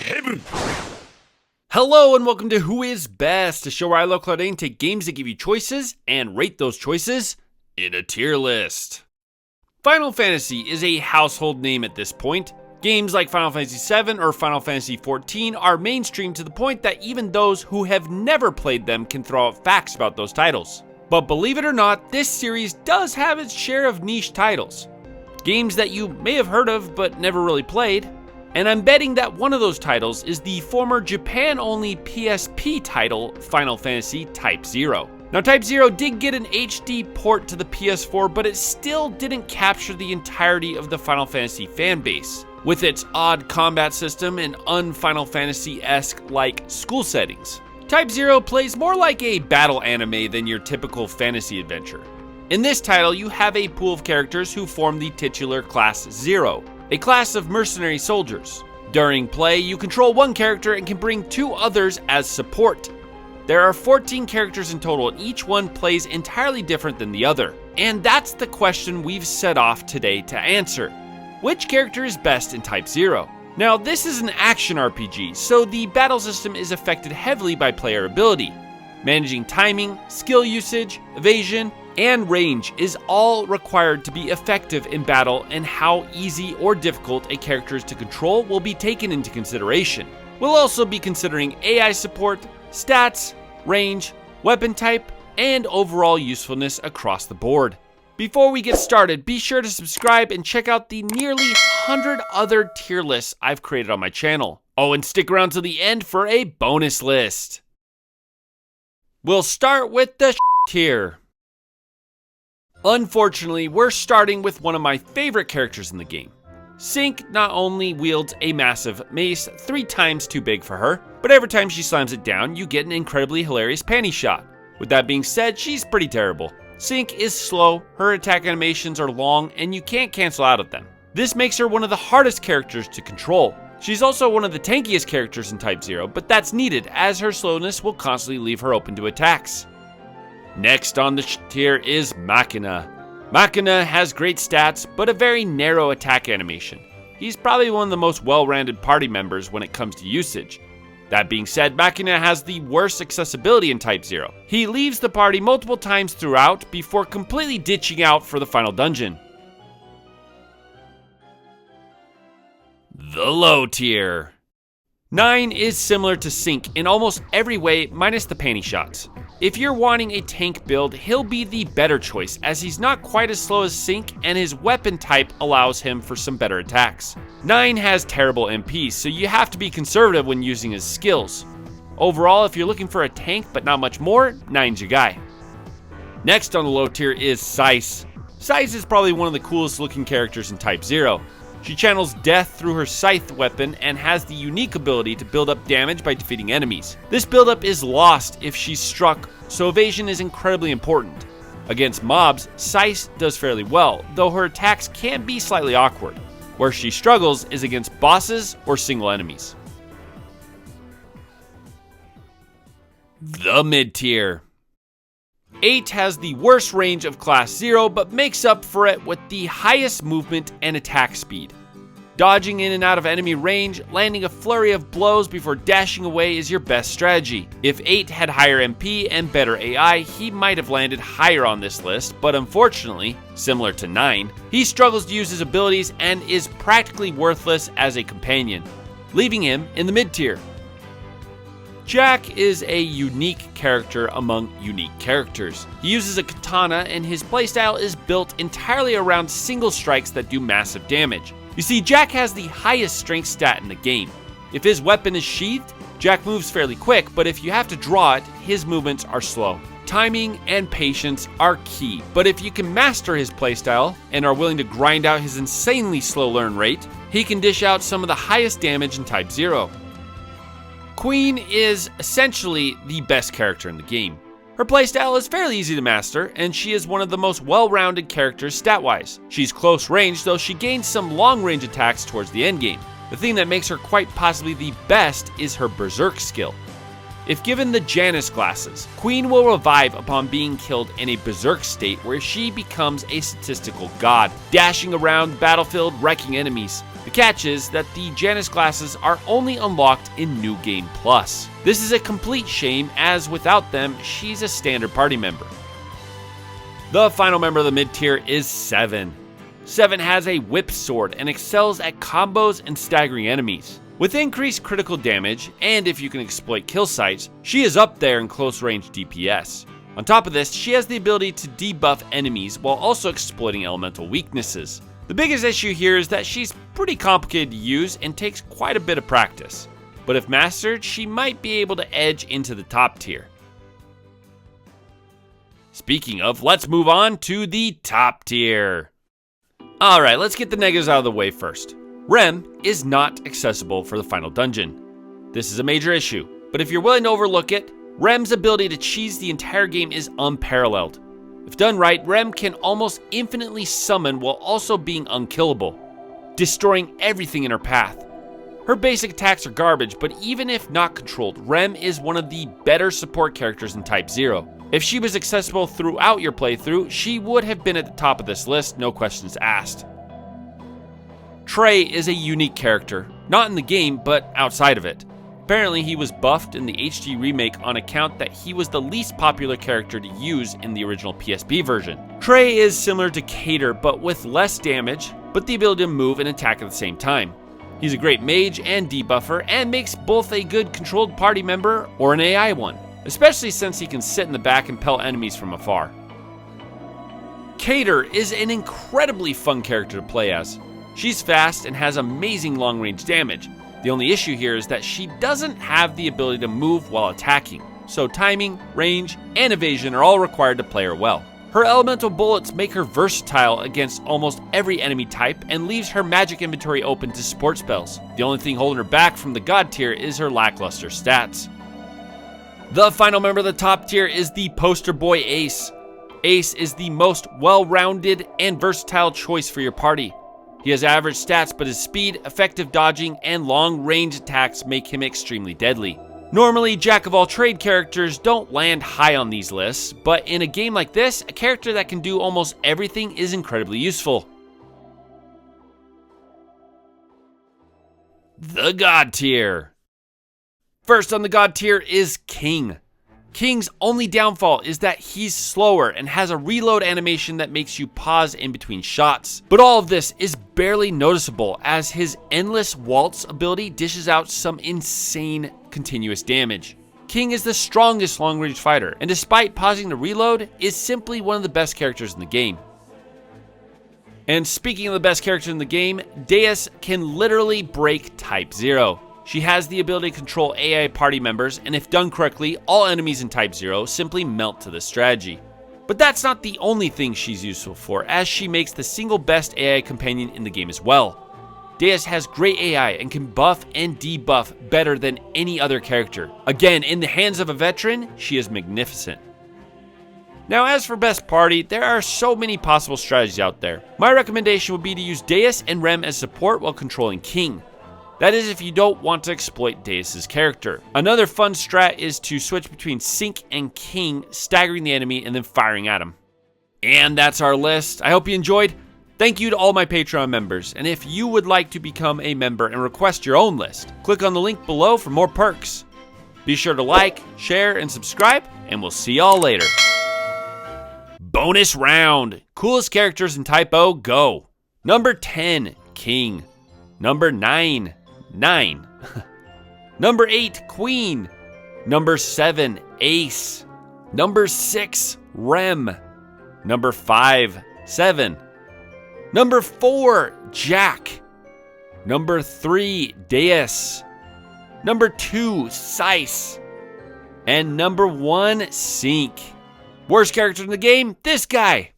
heaven. Hello and welcome to Who Is Best, a show where I, Claude, take games that give you choices and rate those choices in a tier list. Final Fantasy is a household name at this point. Games like Final Fantasy VII or Final Fantasy XIV are mainstream to the point that even those who have never played them can throw out facts about those titles. But believe it or not, this series does have its share of niche titles. Games that you may have heard of but never really played. And I'm betting that one of those titles is the former Japan-only PSP title, Final Fantasy Type 0. Now, Type 0 did get an HD port to the PS4, but it still didn't capture the entirety of the Final Fantasy fanbase, with its odd combat system and un-Final Fantasy-esque like school settings. Type 0 plays more like a battle anime than your typical fantasy adventure. In this title, you have a pool of characters who form the titular Class 0, a class of mercenary soldiers. During play, you control one character and can bring two others as support. There are 14 characters in total, and each one plays entirely different than the other. And that's the question we've set off today to answer. Which character is best in Type 0? Now, this is an action RPG, so the battle system is affected heavily by player ability. Managing timing, skill usage, evasion, and range is all required to be effective in battle, and how easy or difficult a character is to control will be taken into consideration. We'll also be considering AI support, stats, range, weapon type, and overall usefulness across the board. Before we get started, be sure to subscribe and check out the nearly 100 other tier lists I've created on my channel. Oh, and stick around till the end for a bonus list. We'll start with the tier. Unfortunately, we're starting with one of my favorite characters in the game. Scythe not only wields a massive mace 3 times too big for her, but every time she slams it down, you get an incredibly hilarious panty shot. With that being said, she's pretty terrible. Scythe is slow, her attack animations are long, and you can't cancel out of them. This makes her one of the hardest characters to control. She's also one of the tankiest characters in Type 0, but that's needed as her slowness will constantly leave her open to attacks. Next on the tier is Machina. Machina has great stats, but a very narrow attack animation. He's probably one of the most well-rounded party members when it comes to usage. That being said, Machina has the worst accessibility in Type 0. He leaves the party multiple times throughout before completely ditching out for the final dungeon. The low tier. 9 is similar to Scythe in almost every way minus the panty shots. If you're wanting a tank build, he'll be the better choice as he's not quite as slow as Scythe and his weapon type allows him for some better attacks. 9 has terrible MP, so you have to be conservative when using his skills. Overall, if you're looking for a tank but not much more, 9's your guy. Next on the low tier is Scythe. Scythe is probably one of the coolest looking characters in Type 0. She channels death through her Scythe weapon and has the unique ability to build up damage by defeating enemies. This buildup is lost if she's struck, so evasion is incredibly important. Against mobs, Scythe does fairly well, though her attacks can be slightly awkward. Where she struggles is against bosses or single enemies. The mid tier. 8 has the worst range of Class 0, but makes up for it with the highest movement and attack speed. Dodging in and out of enemy range, landing a flurry of blows before dashing away is your best strategy. If 8 had higher MP and better AI, he might have landed higher on this list, but unfortunately, similar to 9, he struggles to use his abilities and is practically worthless as a companion, leaving him in the mid tier. Jack is a unique character among unique characters. He uses a katana and his playstyle is built entirely around single strikes that do massive damage. You see, Jack has the highest strength stat in the game. If his weapon is sheathed, Jack moves fairly quick, but if you have to draw it, his movements are slow. Timing and patience are key, but if you can master his playstyle and are willing to grind out his insanely slow learn rate, he can dish out some of the highest damage in Type 0. Queen is essentially the best character in the game. Her playstyle is fairly easy to master, and she is one of the most well-rounded characters stat-wise. She's close range, though she gains some long-range attacks towards the endgame. The thing that makes her quite possibly the best is her Berserk skill. If given the Janus glasses, Queen will revive upon being killed in a Berserk state where she becomes a statistical god, dashing around the battlefield, wrecking enemies. The catch is that the Janus glasses are only unlocked in New Game Plus. This is a complete shame, as without them, she's a standard party member. The final member of the mid-tier is Scythe. Scythe has a whip sword and excels at combos and staggering enemies. With increased critical damage, and if you can exploit kill sites, she is up there in close range DPS. On top of this, she has the ability to debuff enemies while also exploiting elemental weaknesses. The biggest issue here is that she's pretty complicated to use and takes quite a bit of practice. But if mastered, she might be able to edge into the top tier. Speaking of, let's move on to the top tier. Alright, let's get the negatives out of the way first. Rem is not accessible for the final dungeon. This is a major issue, but if you're willing to overlook it, Rem's ability to cheese the entire game is unparalleled. If done right, Rem can almost infinitely summon while also being unkillable, destroying everything in her path. Her basic attacks are garbage, but even if not controlled, Rem is one of the better support characters in Type 0. If she was accessible throughout your playthrough, she would have been at the top of this list, no questions asked. Trey is a unique character, not in the game, but outside of it. Apparently he was buffed in the HD remake on account that he was the least popular character to use in the original PSP version. Trey is similar to Cater, but with less damage, but the ability to move and attack at the same time. He's a great mage and debuffer, and makes both a good controlled party member or an AI one, especially since he can sit in the back and pelt enemies from afar. Cater is an incredibly fun character to play as. She's fast and has amazing long-range damage. The only issue here is that she doesn't have the ability to move while attacking, so timing, range, and evasion are all required to play her well. Her elemental bullets make her versatile against almost every enemy type and leaves her magic inventory open to support spells. The only thing holding her back from the god tier is her lackluster stats. The final member of the top tier is the poster boy Ace. Ace is the most well-rounded and versatile choice for your party. He has average stats, but his speed, effective dodging, and long-range attacks make him extremely deadly. Normally, jack-of-all-trade characters don't land high on these lists, but in a game like this, a character that can do almost everything is incredibly useful. The God tier. First on the God tier is King. King's only downfall is that he's slower and has a reload animation that makes you pause in between shots. But all of this is barely noticeable, as his endless waltz ability dishes out some insane continuous damage. King is the strongest long-range fighter, and despite pausing to reload, is simply one of the best characters in the game. And speaking of the best character in the game, Deus can literally break Type 0. She has the ability to control AI party members, and if done correctly, all enemies in Type 0 simply melt to this strategy. But that's not the only thing she's useful for, as she makes the single best AI companion in the game as well. Deus has great AI and can buff and debuff better than any other character. Again, in the hands of a veteran, she is magnificent. Now, as for best party, there are so many possible strategies out there. My recommendation would be to use Deus and Rem as support while controlling King. That is if you don't want to exploit Deus' character. Another fun strat is to switch between Sync and King, staggering the enemy and then firing at him. And that's our list. I hope you enjoyed. Thank you to all my Patreon members, and if you would like to become a member and request your own list, click on the link below for more perks. Be sure to like, share, and subscribe, and we'll see y'all later. Bonus round. Coolest characters in Type O, go. Number 10, King. Number 9, 9. Number 8, Queen. Number 7, Ace. Number 6, Rem. Number 5, 7. Number 4, Jack. Number 3, Deus. Number 2, Scythe. And number 1, Sync. Worst character in the game? This guy.